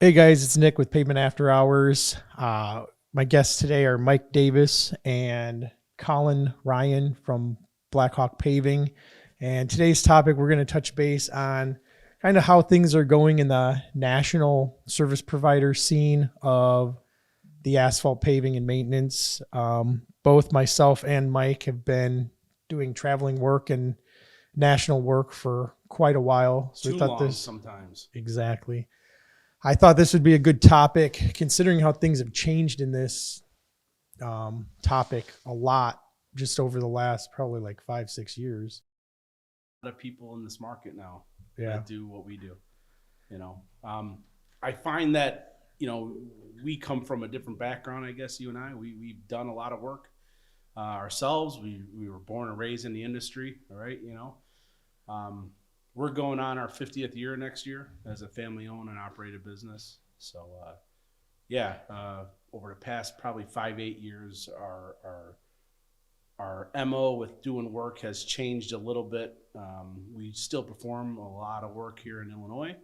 Hey guys, it's Nick with Pavement After Hours. My guests today are Mike Davis and Colin Ryan from Blackhawk Paving. And today's topic, we're going to touch base on kind of how things are going in the national service provider scene of the asphalt paving and maintenance. Both myself and Mike have been doing traveling work and national work for quite a while. So Too we thought long this sometimes. exactly. I thought this would be a good topic considering how things have changed in this topic a lot just over the last probably like 5-6 years. A lot of people in this market now Yeah. that do what we do. I find that we come from a different background. I guess you and I, we've done a lot of work ourselves. We were born and raised in the industry. All right, we're going on our 50th year next year as a family-owned and operated business. So, over the past probably 5-8 years, our MO with doing work has changed a little bit. We still perform a lot of work here in Illinois,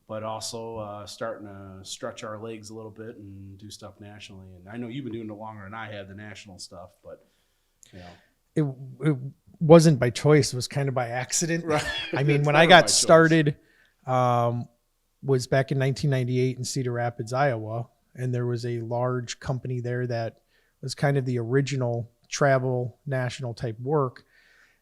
but also starting to stretch our legs a little bit and do stuff nationally. And I know you've been doing it longer than I have, the national stuff, but It wasn't by choice. It was kind of by accident. Right. I mean, when I got started, was back in 1998 in Cedar Rapids, Iowa. And there was a large company there that was kind of the original travel national type work.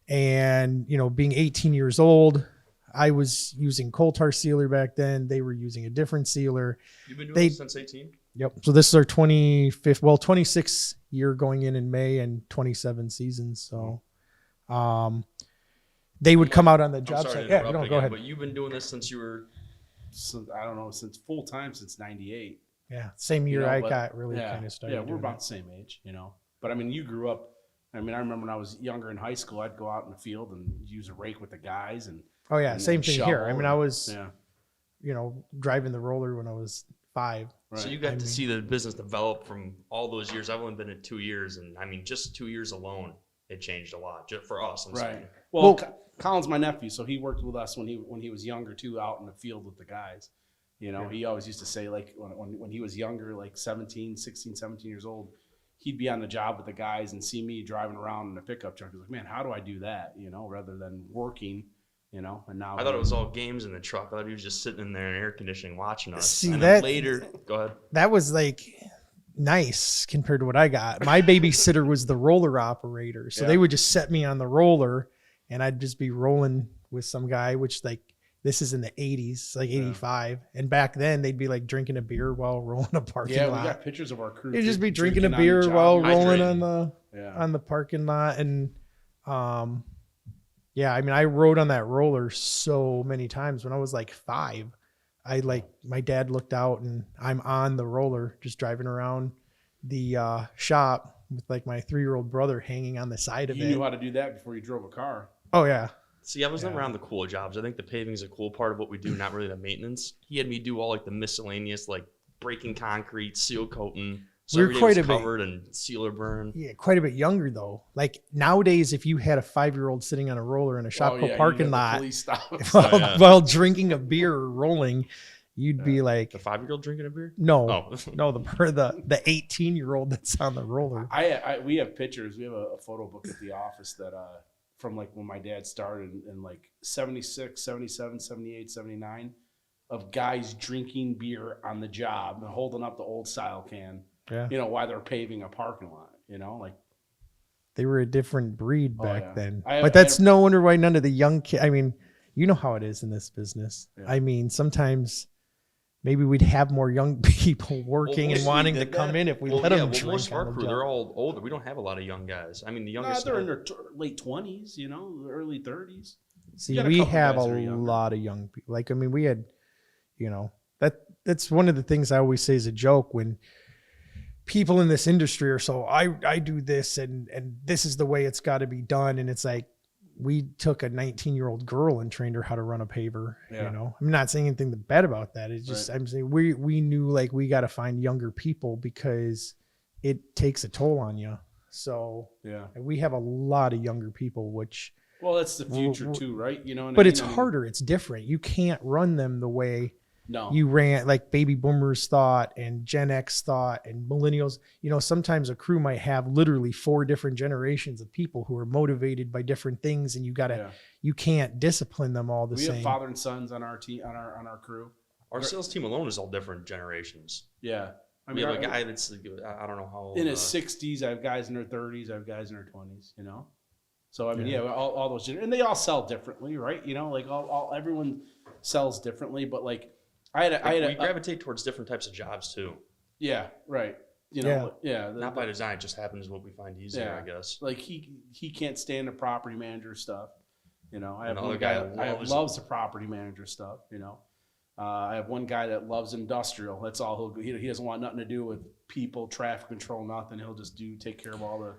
And, being 18 years old, I was using coal tar sealer back then. They were using a different sealer. You've been doing this since 18? Yep. So this is our 26th year going in May and 27 seasons. So, they would come out on the job site. Yeah, no, go ahead. But you've been doing this since you were, I don't know, since full time since '98. Yeah, same year I got really kind of started. Yeah, we're about the same age, But I mean, you grew up. I remember when I was younger in high school, I'd go out in the field and use a rake with the guys and. Oh yeah, and same thing here. I mean, I was, yeah. Driving the roller when I was 5. So you got to see the business develop from all those years. I've only been in 2 years, and I mean, just 2 years alone, it changed a lot just for us. I'm saying. Well, Colin's my nephew, so he worked with us when he was younger too, out in the field with the guys. He always used to say, like, when he was younger, like 16, 17 years old, he'd be on the job with the guys and see me driving around in a pickup truck. He's like, man, how do I do that? Rather than working. And now I thought it was all games in the truck. I thought he was just sitting in there in air conditioning watching us. See, and that later, go ahead. That was like nice compared to what I got. My babysitter was the roller operator, so they would just set me on the roller, and I'd just be rolling with some guy. Which this is in the 80s, like 85, and back then they'd be like drinking a beer while rolling a parking lot. Yeah, we got pictures of our crew. They'd just be drinking a beer while rolling on the parking lot, and yeah, I mean, I rode on that roller so many times when I was like 5. My dad looked out and I'm on the roller just driving around the shop with like my 3-year-old brother hanging on the side of it. You knew how to do that before you drove a car. Oh, yeah. See, I was never around the cool jobs. I think the paving is a cool part of what we do, not really the maintenance. He had me do all like the miscellaneous, like breaking concrete, seal coating. So we were quite a bit covered and sealer burn. Yeah, quite a bit younger though. Like nowadays, if you had a 5-year-old sitting on a roller in a Shopko parking lot while drinking a beer or rolling, you'd be like the 5-year-old drinking a beer. No, no, the 18-year-old that's on the roller. We have pictures. We have a photo book at the office that from like when my dad started in like 76, 77, 78, 79 of guys drinking beer on the job and holding up the old style can. Yeah. While they're paving a parking lot, like they were a different breed back then. But that's no wonder why none of the young kids, I mean, you know how it is in this business. Yeah. I mean, sometimes maybe we'd have more young people working and wanting to come in if we let them drink. Most of our crew, they're all older. We don't have a lot of young guys. I mean, the youngest. They're in their late 20s, early 30s. See, we have a lot of young people. Like, I mean, we had, that's one of the things I always say as a joke when people in this industry are so I do this and this is the way it's got to be done, and it's like we took a 19-year-old girl and trained her how to run a paver. I'm not saying anything bad about that. It's just I'm saying we knew like we got to find younger people because it takes a toll on you. So we have a lot of younger people, which that's the future too, right? But it's harder. It's different. You can't run them the way No. you ran like baby boomers thought and Gen X thought and millennials. Sometimes a crew might have literally 4 different generations of people who are motivated by different things, and you can't discipline them all the we same. have father and sons on our team, on our crew. Our sales team alone is all different generations. Yeah. We have a guy that's, I don't know how old. In his 60s, I have guys in their 30s, I have guys in their 20s, So, all those, and they all sell differently, right? Like everyone sells differently, but like we gravitate towards different types of jobs too. Yeah, right. Not by design, it just happens what we find easier, I guess. Like he can't stand the property manager stuff. I have another one guy that loves the property manager stuff, I have one guy that loves industrial. That's all he doesn't want nothing to do with people, traffic control, nothing. He'll just take care of all the.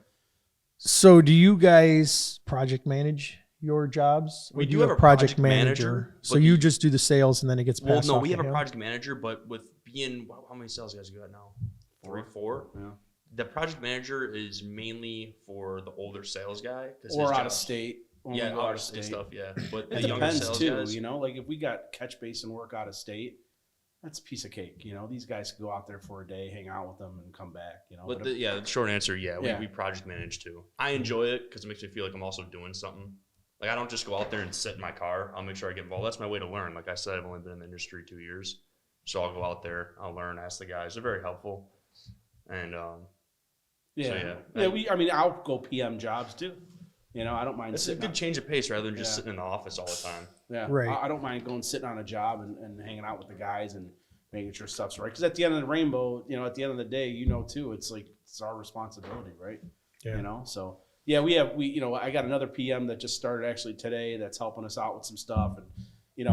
So do you guys project manage your jobs? We do have a project manager. So you just do the sales and then it gets passed off. We have a project manager, but with being, how many sales guys you got now? 4? Yeah. The project manager is mainly for the older sales guy. Or out of state. Yeah, out of state stuff, yeah. But it depends too, guys, like if we got catch basin work out of state, that's a piece of cake. These guys could go out there for a day, hang out with them, and come back. But the short answer, we project manage too. I enjoy it because it makes me feel like I'm also doing something. Like I don't just go out there and sit in my car. I'll make sure I get involved. That's my way to learn. Like I said, I've only been in the industry 2 years, so I'll go out there, I'll learn, ask the guys. They're very helpful, and I'll go PM jobs too. I don't mind. It's a good change of pace rather than just sitting in the office all the time. Yeah, right. I don't mind sitting on a job and hanging out with the guys and making sure stuff's right. Because at the end of the rainbow, at the end of the day, too, it's like it's our responsibility, right? Yeah. So I got another PM that just started actually today that's helping us out with some stuff, and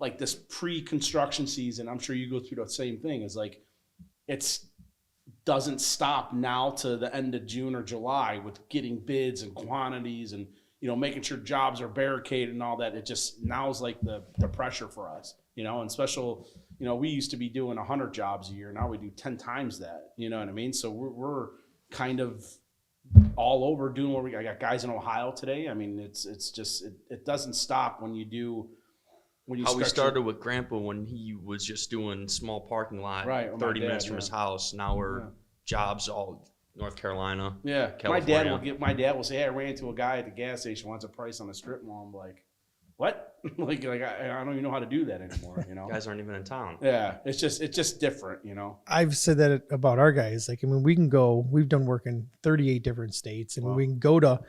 like this pre-construction season, I'm sure you go through the same thing. Is like it's doesn't stop now to the end of June or July with getting bids and quantities and making sure jobs are barricaded and all that. It just now's like the pressure for us, and special. We used to be doing 100 jobs a year. Now we do 10 times that. You know what I mean? So we're kind of all over doing what I got guys in Ohio today. I mean, it's just it doesn't stop when you do. We started with Grandpa when he was just doing small parking lot, right, 30 minutes from his house. Now we're jobs all North Carolina. Yeah, California. My dad will say, "Hey, I ran into a guy at the gas station, wants a price on a strip mall." I'm like, "What?" like I don't even know how to do that anymore. Guys aren't even in town. Yeah, it's just different. I've said that about our guys. Like, we can go. We've done work in 38 different states, and we can go to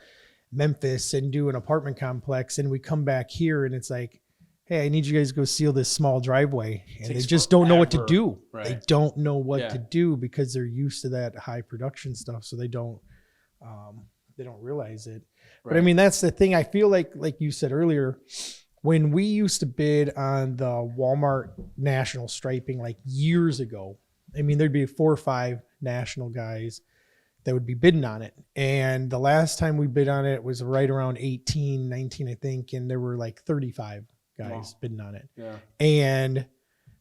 Memphis and do an apartment complex, and we come back here, and it's like, hey, I need you guys to go seal this small driveway. And they just don't know what to do. Right. They don't know what to do because they're used to that high production stuff. So they don't realize it. Right. But I mean, that's the thing. I feel like you said earlier, when we used to bid on the Walmart national striping like years ago, I mean, there'd be 4 or 5 national guys that would be bidding on it. And the last time we bid on it was right around 18, 19, I think. And there were like 35 guys bidding on it. Yeah. And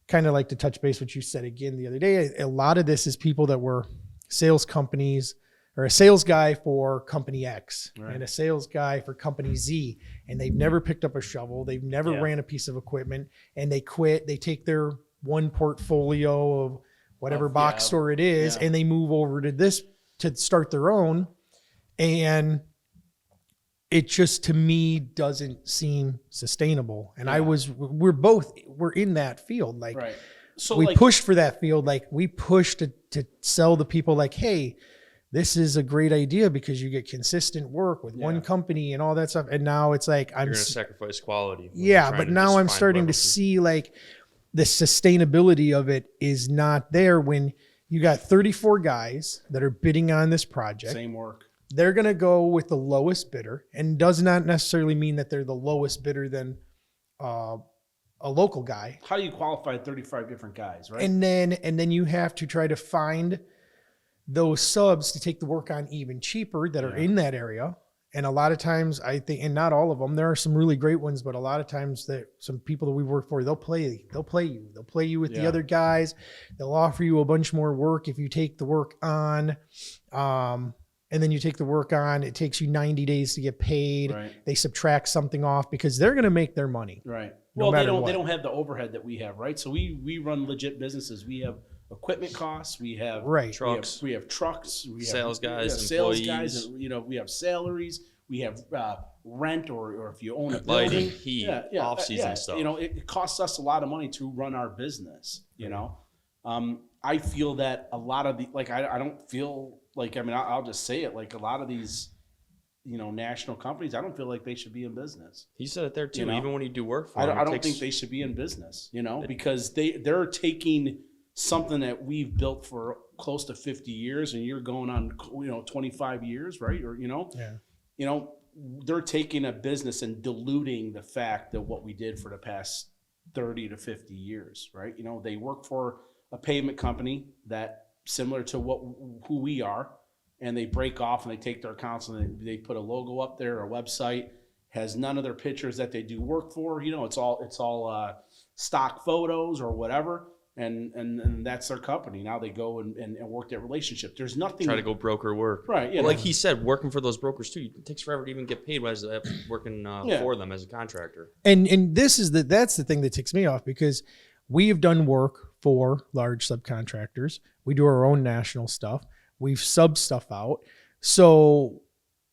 kind of like to touch base what you said again the other day, a lot of this is people that were sales companies or a sales guy for company X and a sales guy for company Z, and they've never picked up a shovel. They've never ran a piece of equipment, and they quit. They take their one portfolio of whatever box store it is, and they move over to this to start their own. And it just, to me, doesn't seem sustainable. And we're in that field. Like, so we pushed for that field. Like, we pushed to sell the people like, hey, this is a great idea because you get consistent work with one company and all that stuff. And now it's like, you're going to sacrifice quality. Yeah. But now I'm starting to see like the sustainability of it is not there when you got 34 guys that are bidding on this project. Same work. They're going to go with the lowest bidder, and does not necessarily mean that they're the lowest bidder than a local guy. How do you qualify 35 different guys, right? And then you have to try to find those subs to take the work on even cheaper that are in that area. And a lot of times, I think, and not all of them, there are some really great ones, but a lot of times that some people that we work for, they'll play you with the other guys. They'll offer you a bunch more work if you take the work on. And then you take the work on, it takes you 90 days to get paid. Right. They subtract something off because they're going to make their money. Right. Well, matter they what. don't have the overhead that we have, right? So we run legit businesses. We have equipment costs. We have trucks. We have trucks. We have sales guys, sales employees. guys, and we have salaries. We have rent, or if you own a lighting, building, heat, off-season stuff. It costs us a lot of money to run our business. I feel that a lot of the I don't feel like I'll just say it, like a lot of these national companies, I don't feel like they should be in business. He said it there too. Even when you do work for them, I don't think they should be in business. Because they're taking something that we've built for close to 50 years, and you're going on 25 years, right? Or they're taking a business and diluting the fact that what we did for the past 30 to 50 years, right? They work for a pavement company that similar to who we are, and they break off and they take their accounts and they put a logo up there, a website, has none of their pictures that they do work for. It's all stock photos or whatever. And that's their company. Now they go and work that relationship. There's nothing. Try to go broker work. Right. Well, like he said, working for those brokers too, it takes forever to even get paid as working for them as a contractor. And that's the thing that ticks me off, because we have done work for large subcontractors. We do our own national stuff. We've subbed stuff out. So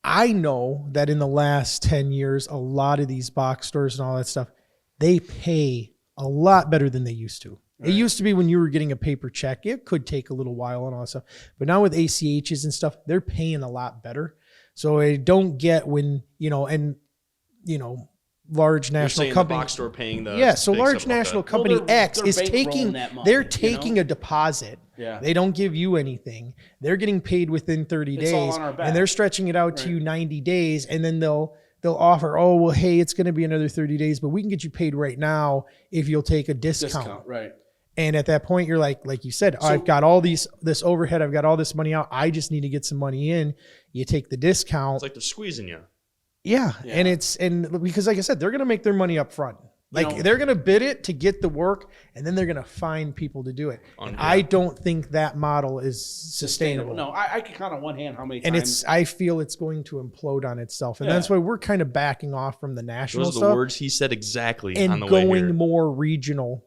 I know that in the last 10 years, a lot of these box stores and all that stuff, they pay a lot better than they used to. Right. It used to be when you were getting a paper check, it could take a little while and all that stuff. But now with ACHs and stuff, they're paying a lot better. So I don't get when, large national company, the box store paying the so large national company X is taking a deposit. Yeah. They don't give you anything. They're getting paid within 30 days, all on our back. And they're stretching it out to you 90 days, and then they'll offer, oh, well, hey, it's going to be another 30 days, but we can get you paid right now if you'll take a discount. Right. And at that point, you're like you said, I've got all this overhead, I've got all this money out, I just need to get some money in. You take the discount. It's like they're squeezing you. Yeah. And because like I said, they're going to make their money up front. They're going to bid it to get the work, and then they're going to find people to do it. And I don't think that model is sustainable. No, I can count on one hand how many times. And I feel it's going to implode on itself. And that's why we're kind of backing off from the national stuff. Those are the words he said exactly and on the way here. going more regional.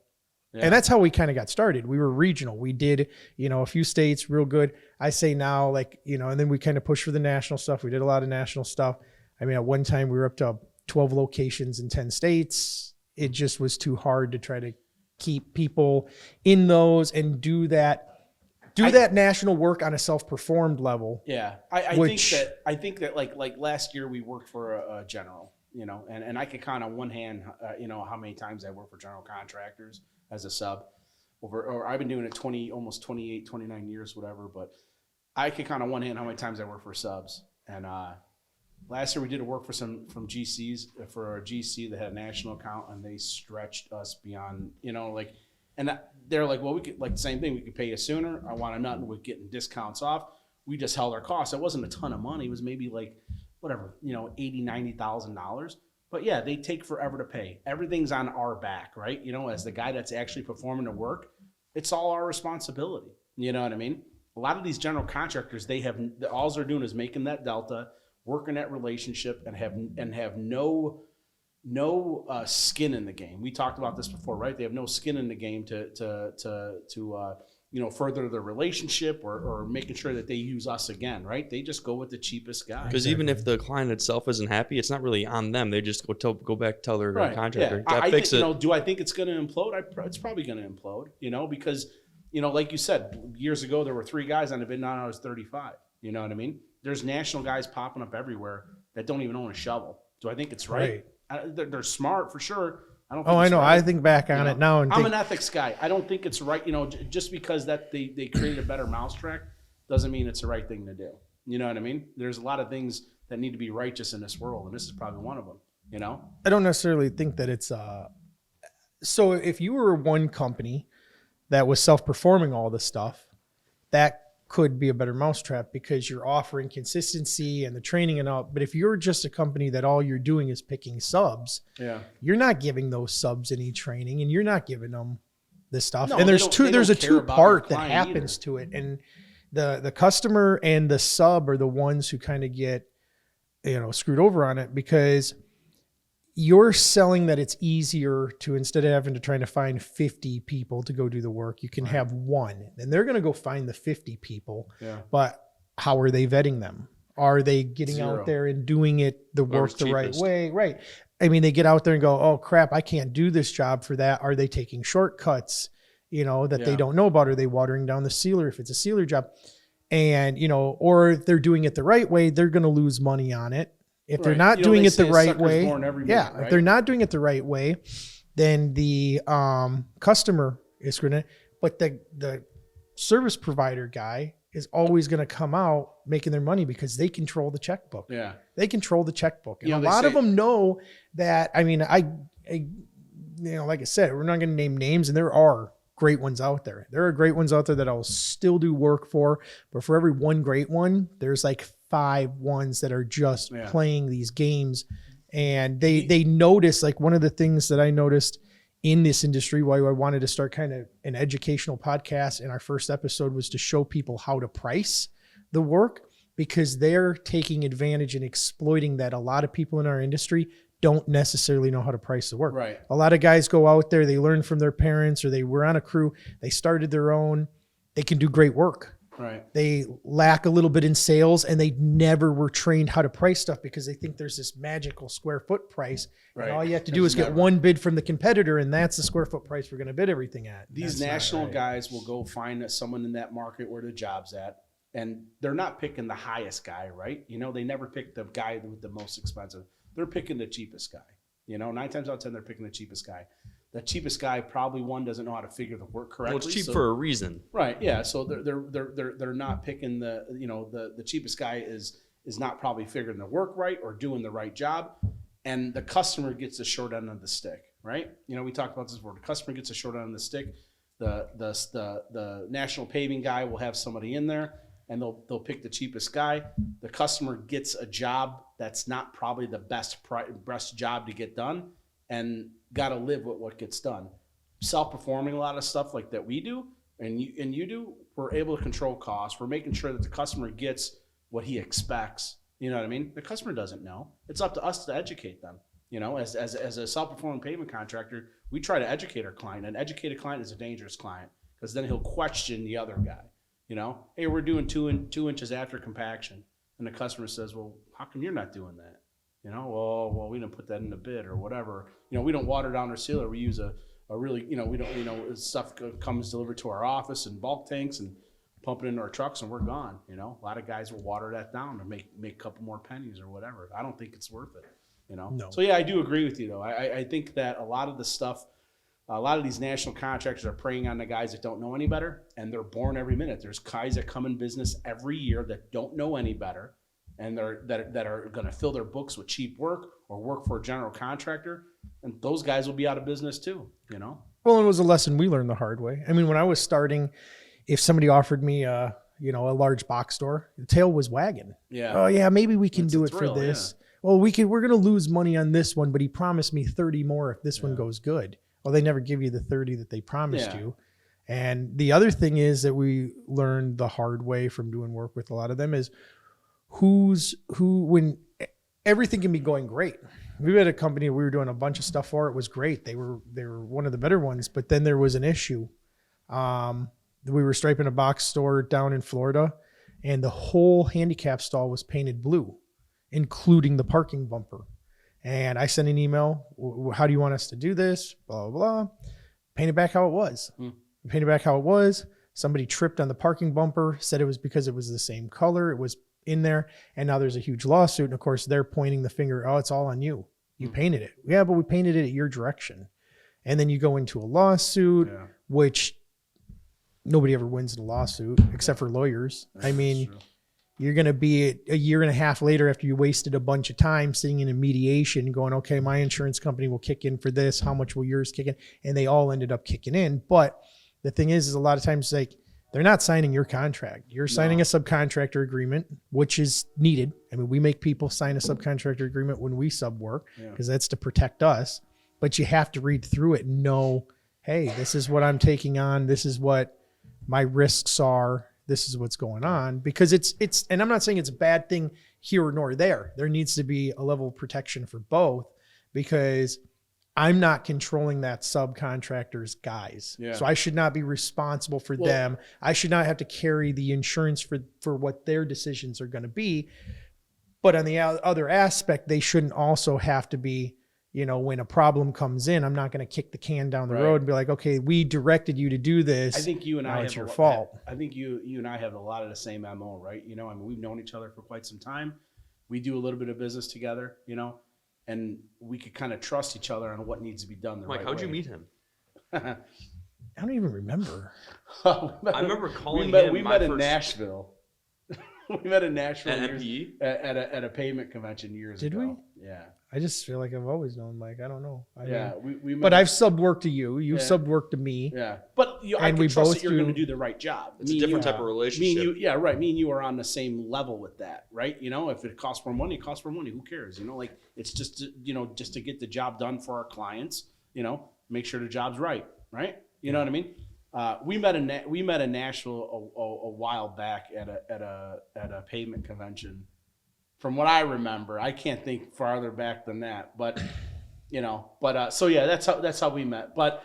Yeah. And that's how we kind of got started. We were regional. We did, a few states real good. I say now, and then we kind of pushed for the national stuff. We did a lot of national stuff. I mean, at one time we were up to 12 locations in 10 states. It just was too hard to try to keep people in those and do that national work on a self-performed level. Yeah. I think that like last year we worked for a general, and I could count on one hand, how many times I worked for general contractors as a sub or I've been doing it almost 28, 29 years, whatever. But I could count on one hand how many times I worked for subs. And, last year we did a work for some from GCs for a GC that had a national account, and they stretched us beyond, and they're like, well, we could the same thing. We could pay you sooner. I want a nothing with getting discounts off. We just held our costs. It wasn't a ton of money. It was maybe $80,000, $90,000. But yeah, they take forever to pay. Everything's on our back, right? As the guy that's actually performing the work, it's all our responsibility. You know what I mean? A lot of these general contractors, all they're doing is making that delta, working that relationship, and have no skin in the game. We talked about this before, right? They have no skin in the game to further the relationship or making sure that they use us again, right? They just go with the cheapest guy. Because even if the client itself isn't happy, it's not really on them. They just go back tell their contractor, fix it. Do I think it's going to implode? It's probably going to implode, because like you said, years ago there were 3 guys on the bid. Now I was 35. You know what I mean? There's national guys popping up everywhere that don't even own a shovel. Do I think it's right? They're smart for sure. I don't. I know. Right. I think back on it now, and I'm an ethics guy. I don't think it's right. Just because that they created a better mousetrap doesn't mean it's the right thing to do. You know what I mean? There's a lot of things that need to be righteous in this world, and this is probably one of them. I don't necessarily think that it's. So if you were one company that was self-performing all this stuff, that could be a better mousetrap because you're offering consistency and the training and all. But if you're just a company that all you're doing is picking subs, you're not giving those subs any training, and you're not giving them this stuff. And there's a two-part that happens to it. And the customer and the sub are the ones who kind of get, screwed over on it, because you're selling that it's easier to, instead of having to try to find 50 people to go do the work, you can have one, and they're going to go find the 50 people. Yeah. But how are they vetting them? Are they getting out there and doing it the work the right way? Right. I mean, they get out there and go, oh crap, I can't do this job for that. Are they taking shortcuts, that they don't know about? Are they watering down the sealer if it's a sealer job? And, or if they're doing it the right way, they're going to lose money on it. If they're not doing it the right way, if they're not doing it the right way, then the customer is going to, but the service provider guy is always going to come out making their money because they control the checkbook. Yeah. They control the checkbook. And a lot of them know that. I mean, like I said, we're not going to name names, and there are great ones out there. There are great ones out there that I'll still do work for, but for every one great one, there's like 5 ones that are just playing these games. And they notice, like, one of the things that I noticed in this industry, why I wanted to start kind of an educational podcast in our first episode, was to show people how to price the work, because they're taking advantage and exploiting that. A lot of people in our industry don't necessarily know how to price the work. Right. A lot of guys go out there, they learn from their parents, or they were on a crew, they started their own, they can do great work. Right. They lack a little bit in sales, and they never were trained how to price stuff because they think there's this magical square foot price. Right. And all you have to do is get one bid from the competitor, and that's the square foot price we're going to bid everything at. These national guys will go find someone in that market where the job's at, and they're not picking the highest guy, right? They never pick the guy with the most expensive. They're picking the cheapest guy. 9 times out of 10, they're picking the cheapest guy. The cheapest guy probably doesn't know how to figure the work correctly. Well, it's cheap for a reason, right? Yeah, so they're not picking the cheapest guy is not probably figuring the work right or doing the right job, and the customer gets the short end of the stick, right? We talked about this before. The customer gets the short end of the stick. The national paving guy will have somebody in there, and they'll pick the cheapest guy. The customer gets a job that's not probably the best job to get done, and got to live with what gets done. Self-performing a lot of stuff like that we do, and you do, we're able to control costs. We're making sure that the customer gets what he expects. You know what I mean? The customer doesn't know. It's up to us to educate them. As a self-performing pavement contractor, we try to educate our client. An educated client is a dangerous client, because then he'll question the other guy. Hey, we're doing 2 inches after compaction, and the customer says, well, how come you're not doing that? Well, we didn't put that in the bid or whatever. We don't water down our sealer. We use a really, we don't, stuff comes delivered to our office in bulk tanks and pump it into our trucks, and we're gone. A lot of guys will water that down and make a couple more pennies or whatever. I don't think it's worth it. No. So yeah, I do agree with you though. I think that a lot of the stuff, a lot of these national contractors are preying on the guys that don't know any better, and they're born every minute. There's guys that come in business every year that don't know any better, and that are going to fill their books with cheap work or work for a general contractor, and those guys will be out of business too. Well, it was a lesson we learned the hard way. I mean, when I was starting, if somebody offered me a large box store, the tail was wagging. Yeah. Oh yeah, maybe we can do it for this. Yeah. Well, we're going to lose money on this one, but he promised me 30 more if this one goes good. Well, they never give you the 30 that they promised you. And the other thing is that we learned the hard way from doing work with a lot of them is when everything can be going great. We had a company, we were doing a bunch of stuff for. It was great. They were one of the better ones, but then there was an issue. We were striping a box store down in Florida, and the whole handicap stall was painted blue, including the parking bumper. And I sent an email, how do you want us to do this? Blah, blah, blah. Paint it back how it was. Paint it back how it was. Somebody tripped on the parking bumper, said it was because it was the same color. It was in there, and now there's a huge lawsuit. And of course, they're pointing the finger, oh, it's all on you. You painted it. Yeah, but we painted it at your direction. And then you go into a lawsuit, which nobody ever wins in a lawsuit except for lawyers. I mean, you're going to be a year and a half later after you wasted a bunch of time sitting in a mediation going, okay, my insurance company will kick in for this. How much will yours kick in? And they all ended up kicking in. But the thing is a lot of times, like, they're not signing your contract. You're signing a subcontractor agreement, which is needed. I mean, we make people sign a subcontractor agreement when we sub work because that's to protect us. But you have to read through it and know, hey, this is what I'm taking on. This is what my risks are. This is what's going on. Because it's, and I'm not saying it's a bad thing here nor there. There needs to be a level of protection for both. because I'm not controlling that subcontractor's guys. Yeah. So I should not be responsible for them. I should not have to carry the insurance for what their decisions are going to be. But on the other aspect, they shouldn't also have to be, you know, when a problem comes in, I'm not going to kick the can down the road and be like, okay, we directed you to do this. I think you and I have it's your fault. I think you and I have a lot of the same MO, right? You know, I mean, we've known each other for quite some time. We do a little bit of business together, you know, and we could kind of trust each other on what needs to be done the right way. Mike, how'd you meet him? I don't even remember. I remember calling him. We met in Nashville. We met in Nashville at MPE? at a pavement convention years ago. Did we? Yeah. I just feel like I've always known Mike. I don't know. I mean, we met. But I've subbed work to you. You've subbed work to me. Yeah. But I can trust that you're going to do the right job. It's a different type of relationship. Me and you are on the same level with that, right? You know, if it costs more money, it costs more money. Who cares? You know, like it's just, you know, just to get the job done for our clients, you know, make sure the job's right? You know what I mean? We met in Nashville a while back at a pavement convention. From what I remember, I can't think farther back than that, but you know, so yeah, that's how we met. But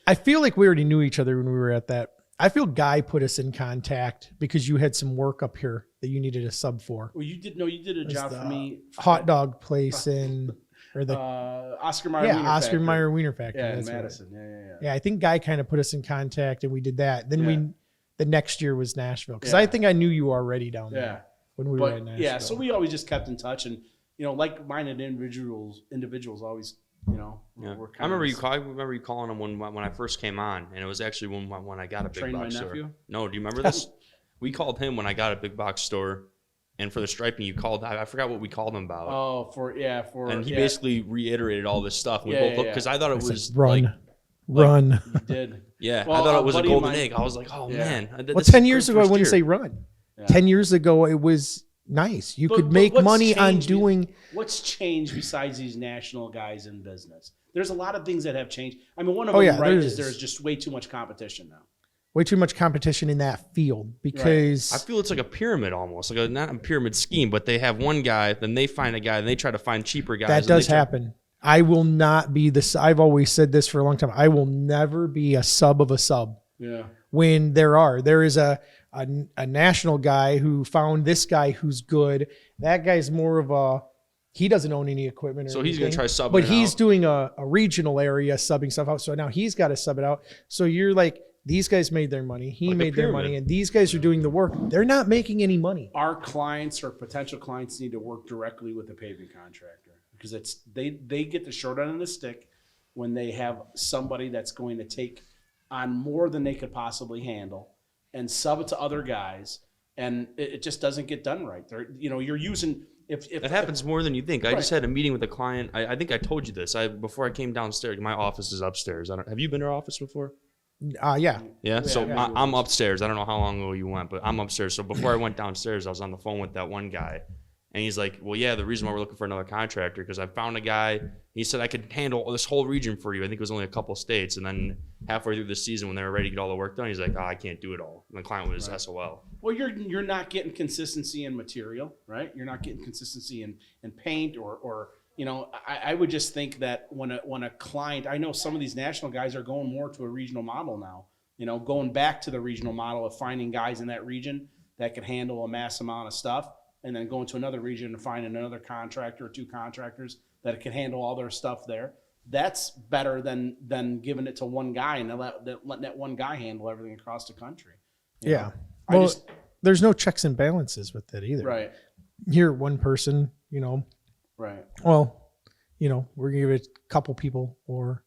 I feel like we already knew each other when we were at that. I feel Guy put us in contact because you had some work up here that you needed a sub for. Well, you did a job for me. Hot dog place or the Oscar Mayer. Wiener Oscar Factory. Mayer Wiener Factory. Yeah, in that's Madison. Right. Yeah, I think Guy kind of put us in contact, and we did that. Then the next year was Nashville because I think I knew you already down there when we were in Nashville. Yeah, so we always just kept in touch, and you know, like-minded individuals always, you know. Yeah. I remember you calling him when I first came on, and it was actually when I got a big box store. Nephew? No, do you remember this? We called him when I got a big box store. And for the striping, you called. I forgot what we called him about. Oh, and he basically reiterated all this stuff. We both looked because I thought it was run. You did. Yeah, well, I thought it was a golden egg. I was like, oh man. Well, 10 years ago, I wouldn't say run. Yeah. 10 years ago, it was nice. You could make money on doing. What's changed besides these national guys in business? There's a lot of things that have changed. I mean, one of them, is there's just way too much competition now. Way too much competition in that field because I feel it's like a pyramid almost, like not a pyramid scheme, but they have one guy, then they find a guy, and they try to find cheaper guys. That does happen. I will not be I've always said this for a long time. I will never be a sub of a sub. Yeah. When there is a national guy who found this guy who's good. That guy's more of he doesn't own any equipment. So he's going to try subbing but he's doing a regional area subbing stuff out. So now he's got to sub it out. So you're like, these guys made their money. He made their money, and these guys are doing the work. They're not making any money. Our clients or potential clients need to work directly with the paving contractor because they get the short end of the stick when they have somebody that's going to take on more than they could possibly handle and sub it to other guys, and it just doesn't get done right. You're using if it happens more than you think. I just had a meeting with a client. I think I told you this. Before I came downstairs. My office is upstairs. Have you been to our office before? Yeah. So I'm upstairs. I don't know how long ago you went, but I'm upstairs. So before I went downstairs, I was on the phone with that one guy. And he's like, well, yeah, the reason why we're looking for another contractor, because I found a guy. He said I could handle this whole region for you. I think it was only a couple states. And then halfway through the season, when they were ready to get all the work done, he's like, oh, I can't do it all. And the client was SOL. Well, you're not getting consistency in material, right? You're not getting consistency in paint or you know, I would just think that when a client, I know some of these national guys are going more to a regional model now, you know, going back to the regional model of finding guys in that region that can handle a mass amount of stuff, and then going to another region and finding another contractor or two contractors that can handle all their stuff there. That's better than giving it to one guy and letting that one guy handle everything across the country. Yeah. Well, there's no checks and balances with it either. Right. Here, one person, you know. Right. Well, you know, we're going to give it a couple people or,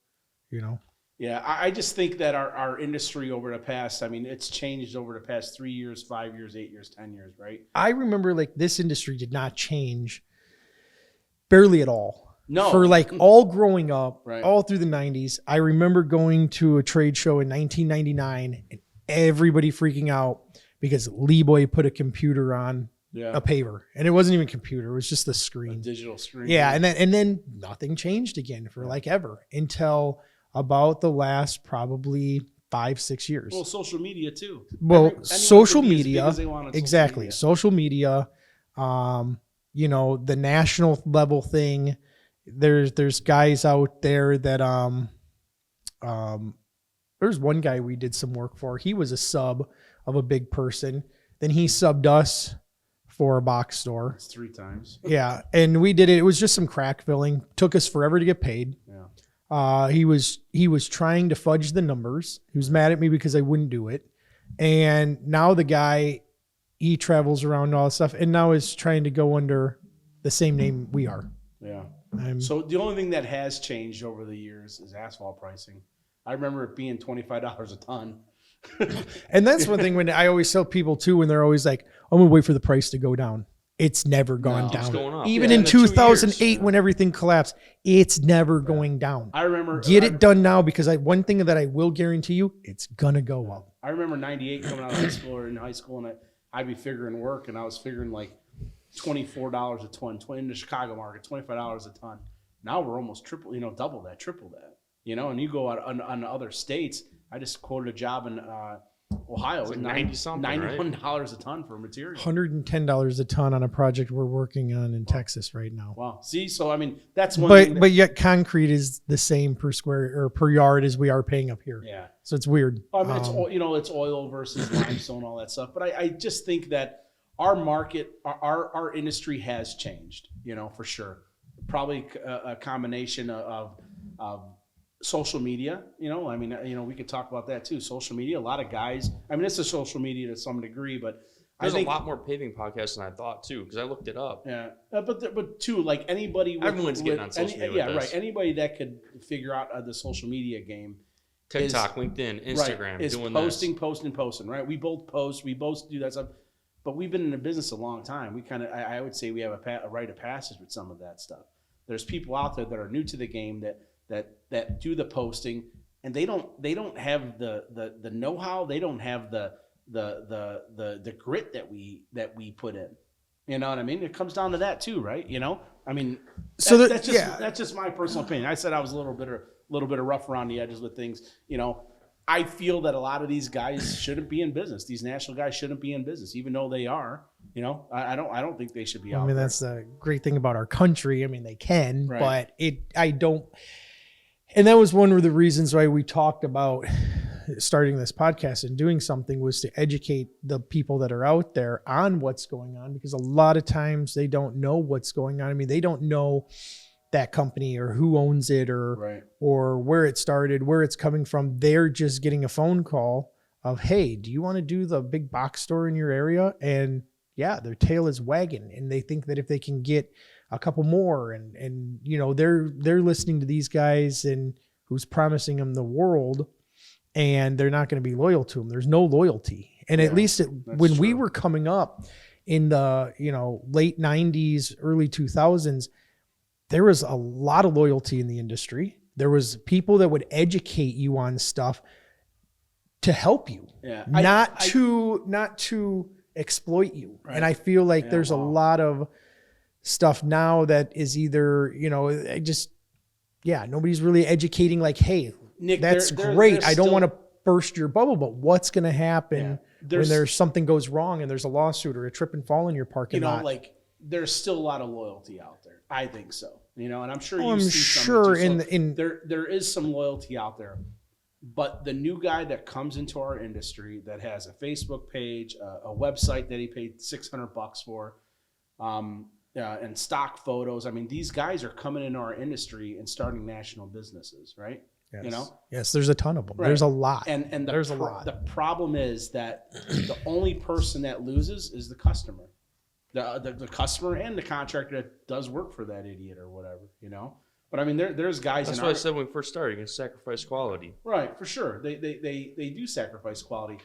you know. Yeah, I just think that our industry over the past, I mean, it's changed over the past 3 years, 5 years, 8 years, 10 years, right? I remember like this industry did not change barely at all. No. For like all growing up, right. All through the 90s. I remember going to a trade show in 1999 and everybody freaking out because Lee Boy put a computer on a paver, and it wasn't even a computer. It was just the screen, a digital screen. Yeah. And then nothing changed again for like ever until about the last probably 5-6 years. Well, social media too. Well, social media, exactly. Social media, you know, the national level thing, there's guys out there that there's one guy we did some work for. He was a sub of a big person. Then he subbed us for a box store. It's 3 times. Yeah, and we did it. It was just some crack filling. Took us forever to get paid. Yeah. He was trying to fudge the numbers. He was mad at me because I wouldn't do it. And now the guy, he travels around and all that stuff, and now is trying to go under the same name we are. Yeah. So the only thing that has changed over the years is asphalt pricing. I remember it being $25 a ton. And that's one thing when I always tell people too, when they're always like, I'm going to wait for the price to go down. It's never gone down. It's going up. Even in 2008 when everything collapsed, it's never going down. I remember. Get it done now, because one thing that I will guarantee you, it's going to go up. I remember 98 coming out of high school or in high school, and I'd be figuring work, and I was figuring like $24 a ton, in the Chicago market, $25 a ton. Now we're almost triple that. And you go out on other states. I just quoted a job in Ohio, like $91 a ton for material. $110 a ton on a project we're working on in Texas right now. Wow. See, so I mean, that's one thing. But yet concrete is the same per square or per yard as we are paying up here. Yeah. So it's weird. I mean, it's oil versus limestone, all that stuff. But I just think that our market, our industry has changed, for sure. Probably a combination of social media, we could talk about that too. Social media, a lot of guys, it's a social media to some degree, but there's a lot more paving podcasts than I thought too, because I looked it up. Yeah. But too, like anybody, everyone's getting on social media. Yeah, right. Anybody that could figure out the social media game. TikTok, LinkedIn, Instagram, right, is doing posting, right? We both post, we both do that stuff, but we've been in the business a long time. We I would say we have a rite of passage with some of that stuff. There's people out there that are new to the game that do the posting, and they don't have the know-how. They don't have the grit that we put in. You know what I mean? It comes down to that too, right? So that's just my personal opinion. I said I was a little bit of rough around the edges with things. I feel that a lot of these guys shouldn't be in business. These national guys shouldn't be in business, even though they are. I don't think they should be out there. That's the great thing about our country. They can, right. But I don't. And that was one of the reasons why we talked about starting this podcast and doing something, was to educate the people that are out there on what's going on, because a lot of times they don't know what's going on. They don't know that company or who owns it or where it started, where it's coming from. They're just getting a phone call of, hey, do you want to do the big box store in your area? And yeah, their tail is wagging, and they think that if they can get a couple more and they're listening to these guys and who's promising them the world, and they're not going to be loyal to them. There's no loyalty. And at least when we were coming up in the, late 90s, early 2000s, there was a lot of loyalty in the industry. There was people that would educate you on stuff to help you, not to exploit you. Right. And I feel like there's a lot of stuff now that is either, nobody's really educating, like, hey, Nick, that's great. I don't want to burst your bubble, but what's going to happen when there's something goes wrong and there's a lawsuit or a trip and fall in your parking lot? There's still a lot of loyalty out there. I think so. And I'm sure there is some loyalty out there. But the new guy that comes into our industry that has a Facebook page, a website that he paid $600 for, and stock photos. These guys are coming into our industry and starting national businesses, right? Yes. Yes, there's a ton of them. Right. There's a lot. And there's a lot. The problem is that the only person that loses is the customer. The customer and the contractor that does work for that idiot or whatever, But there's guys. That's what I said when we first started. You're gonna sacrifice quality. Right, for sure. They do sacrifice quality.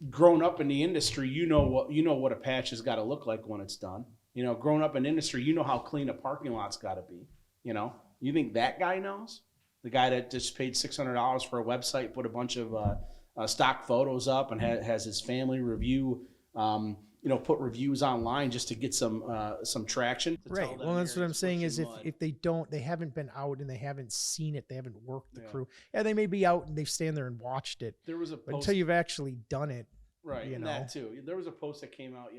Grown up in the industry, you know what a patch has got to look like when it's done. Grown up in the industry, you know how clean a parking lot's got to be. You think that guy knows? The guy that just paid $600 for a website, put a bunch of stock photos up, and has his family review. Put reviews online just to get some traction. Right. Well, that's what I'm saying is if they haven't been out and they haven't seen it, they haven't worked the crew. Yeah, they may be out and they've stand there and watched it. There was a post, but until you've actually done it. Right. That too. There was a post that came out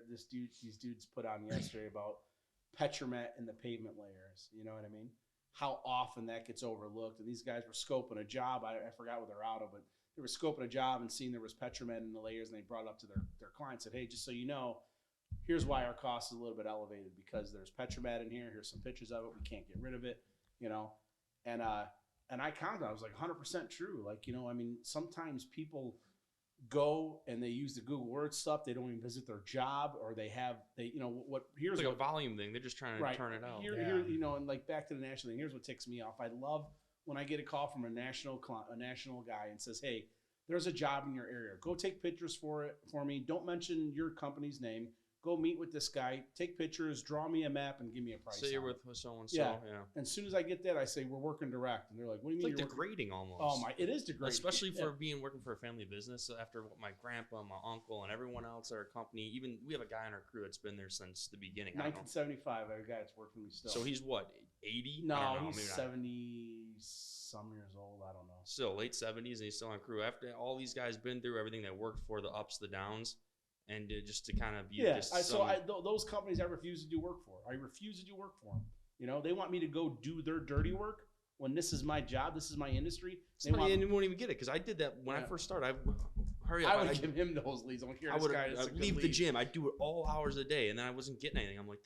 these dudes put on yesterday about Petromet in the pavement layers. You know what I mean? How often that gets overlooked. And these guys were scoping a job. I forgot what they're out of, but they were scoping a job and seeing there was Petromet in the layers, and they brought it up to their client, said, hey, just so you know, here's why our cost is a little bit elevated, because there's Petromet in here. Here's some pictures of it. We can't get rid of it, you know? And I commented, I was like 100% true. Like, you know, I mean, sometimes people go and they use the Google Word stuff. They don't even visit their job, or you know, what here's it's like what, a volume thing. They're just trying to turn it out. Here, you know, and like back to the national thing, here's what ticks me off. I love when I get a call from a national guy and says, hey, there's a job in your area. Go take pictures for me. Don't mention your company's name. Go meet with this guy, take pictures, draw me a map, and give me a price. Say you're with so-and-so. Yeah. And as soon as I get that, I say, we're working direct. And they're like, what do you mean? It's like degrading almost. Oh, my. It is degrading. Especially for working for a family business. After what my grandpa, my uncle, and everyone else at our company, even we have a guy on our crew that's been there since the beginning. 1975, I have a guy that's worked for me still. So he's what, 80? No, he's 70-some years old. I don't know. Still, late 70s, and he's still on crew. After all these guys been through everything they worked for, the ups, the downs. And just to kind of be those companies I refuse to do work for. I refuse to do work for them. You know, they want me to go do their dirty work when this is my job, this is my industry. They won't even get it, because I did that when I first started. I would give him those leads. I'm like, I'd leave the gym. I'd do it all hours a day, and then I wasn't getting anything. I'm like,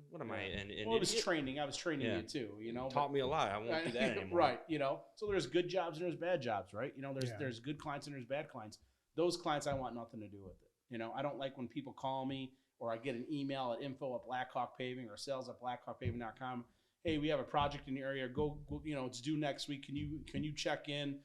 what am I? And it was training. I was training you too. You know, taught me a lot. I won't do that anymore. Right. You know, so there's good jobs and there's bad jobs, right? You know, there's good clients and there's bad clients. Those clients, I want nothing to do with it. You know, I don't like when people call me or I get an email at info@Blackhawk Paving or sales@blackhawkpaving.com. Hey, we have a project in the area. Go, you know, it's due next week. Can you check in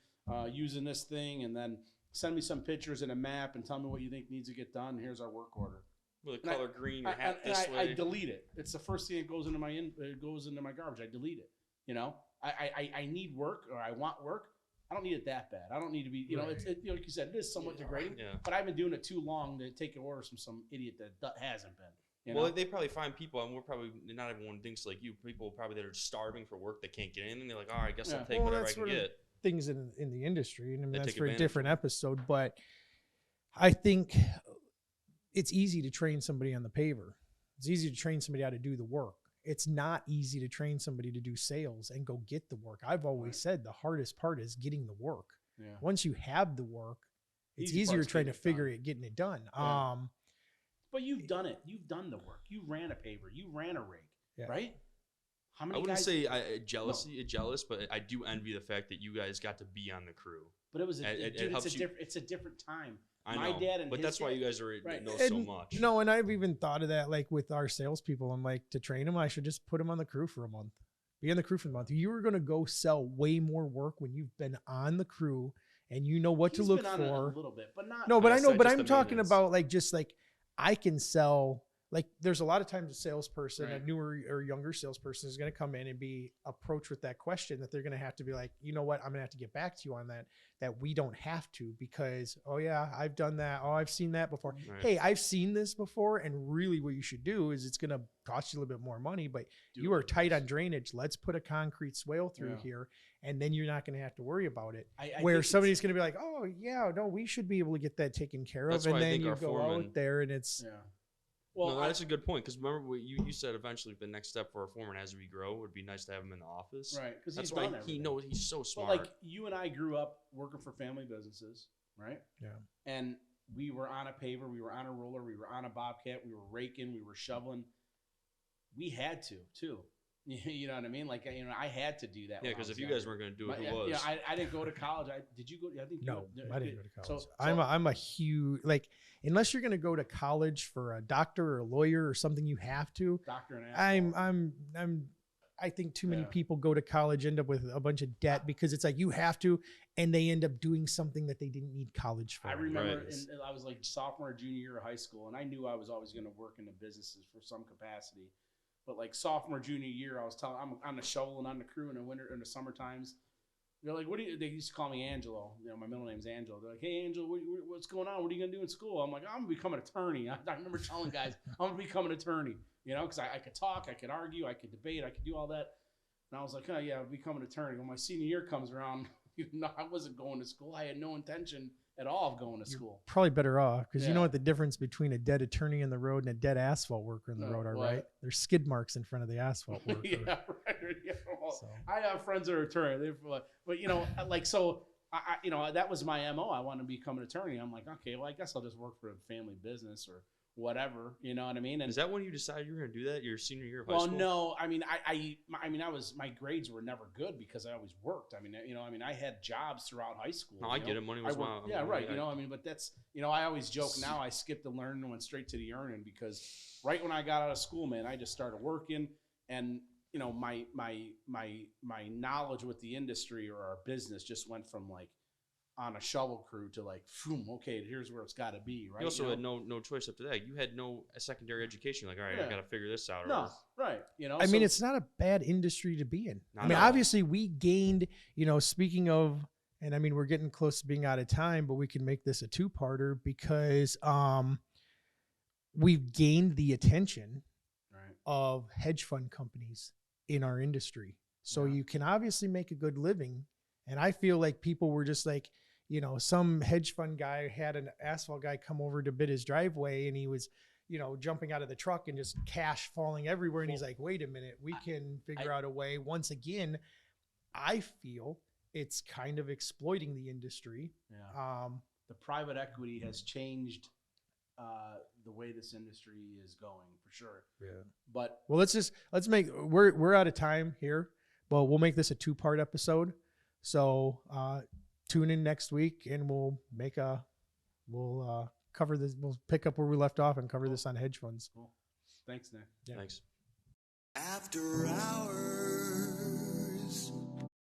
using this thing, and then send me some pictures and a map and tell me what you think needs to get done. Here's our work order. With the color green, your hat this way. I delete it. It's the first thing that goes into my garbage. I delete it. You know, I need work, or I want work. I don't need it that bad. I don't need to be, you know, it's like you said, it is somewhat degrading, but I've been doing it too long to take orders from some idiot that hasn't been. You know? Well, they probably find people, and we're probably, not everyone thinks like you, people probably that are starving for work, they can't get anything. They're like, all right, I guess I'll take whatever I can get. Things in the industry, and I mean, that's for a different episode, but I think it's easy to train somebody on the paver. It's easy to train somebody how to do the work. It's not easy to train somebody to do sales and go get the work. I've always said the hardest part is getting the work. Yeah. Once you have the work, it's easier trying to getting it done. Yeah. But you've done it. You've done the work. You ran a paver. You ran a rig, right? How many I wouldn't guys say jealous, but I do envy the fact that you guys got to be on the crew. But it was it's a different time. I know, my dad and but that's why you guys know so much. No, and I've even thought of that, like with our salespeople. I'm like, to train them, I should just put them on the crew for a month. Be on the crew for a month. You are going to go sell way more work when you've been on the crew and you know what to look for. A little bit, but not. No, but I know. But I'm talking about like just like I can sell. Like there's a lot of times a salesperson, a newer or younger salesperson is going to come in and be approached with that question that they're going to have to be like, you know what, I'm going to have to get back to you on that we don't have to, because, oh yeah, I've done that. Oh, I've seen that before. Right. Hey, I've seen this before. And really what you should do is it's going to cost you a little bit more money, but you are tight on drainage. Let's put a concrete swale through here. And then you're not going to have to worry about it. Where somebody's going to be like, oh yeah, no, we should be able to get that taken care of. And then you go out there and it's, well, no, that's a good point, because remember what you said, eventually the next step for our foreman as we grow would be nice to have him in the office. Right, because that's why he knows, he's so smart. But like you and I grew up working for family businesses, right? Yeah. And we were on a paver, we were on a roller, we were on a bobcat, we were raking, we were shoveling. We had to too. You know what I mean? Like, you know, I had to do that. Yeah, because if you guys weren't going to do it, who was? Yeah, I didn't go to college. Did you go? I think no, I didn't go to college. So I'm a huge, like, unless you're going to go to college for a doctor or a lawyer or something, you have to. Doctor and I think too many people go to college, end up with a bunch of debt because it's like you have to, and they end up doing something that they didn't need college for. I remember I was like sophomore or junior year of high school, and I knew I was always going to work in the businesses for some capacity. But like sophomore, junior year, I was telling, I'm on the shovel and on the crew in the summer times. They're like, they used to call me Angelo. You know, my middle name's Angelo. They're like, hey, Angelo, what's going on? What are you going to do in school? I'm like, I'm going to become an attorney. I remember telling guys, I'm going to become an attorney, you know, because I could talk, I could argue, I could debate, I could do all that. And I was like, oh, yeah, I'll become an attorney. When my senior year comes around, I wasn't going to school. I had no intention at all of going to school. Probably better off because you Yeah. know what the difference between a dead attorney in the road and a dead asphalt worker in the No, road are, what? right? There's skid marks in front of the asphalt worker. Yeah, right. Yeah, well, So. I have friends that are attorneys, but you know, like so, I you know that was my MO. I wanted to become an attorney. I'm like, okay, well, I guess I'll just work for a family business or whatever. You know what I mean? And Is that when you decided you were going to do that? Your senior year of high well, school? no, I mean, my grades were never good because I always worked. I mean, you know, I had jobs throughout high school. No, I get it. Money was yeah, right. You know, I mean, but that's, you know, I always joke now. I skipped the learning and went straight to the earning because right when I got out of school, man, I just started working, and you know, my knowledge with the industry or our business just went from like on a shovel crew to like, phoom, okay, here's where it's got to be, right? You also you know? had no choice up to that. You had no secondary education. Like, all right, Yeah. I got to figure this out. No, right. You know, I mean, it's not a bad industry to be in. Not I mean, at all. obviously we gained, you know, speaking of, and I mean, we're getting close to being out of time, but we can make this a two-parter because we've gained the attention right. of hedge fund companies in our industry. So Yeah. you can obviously make a good living. And I feel like people were just like, you know, some hedge fund guy had an asphalt guy come over to bid his driveway and he was, you know, jumping out of the truck and just cash falling everywhere. And he's like, wait a minute, we can figure out a way. Once again, I feel it's kind of exploiting the industry. Yeah. The private equity has changed the way this industry is going for sure. Yeah. But Well, let's make, we're out of time here, but we'll make this a 2-part episode. So, tune in next week and we'll cover this. We'll pick up where we left off and cover this on hedge funds. cool. Thanks, Nick. Yeah. Thanks. After hours.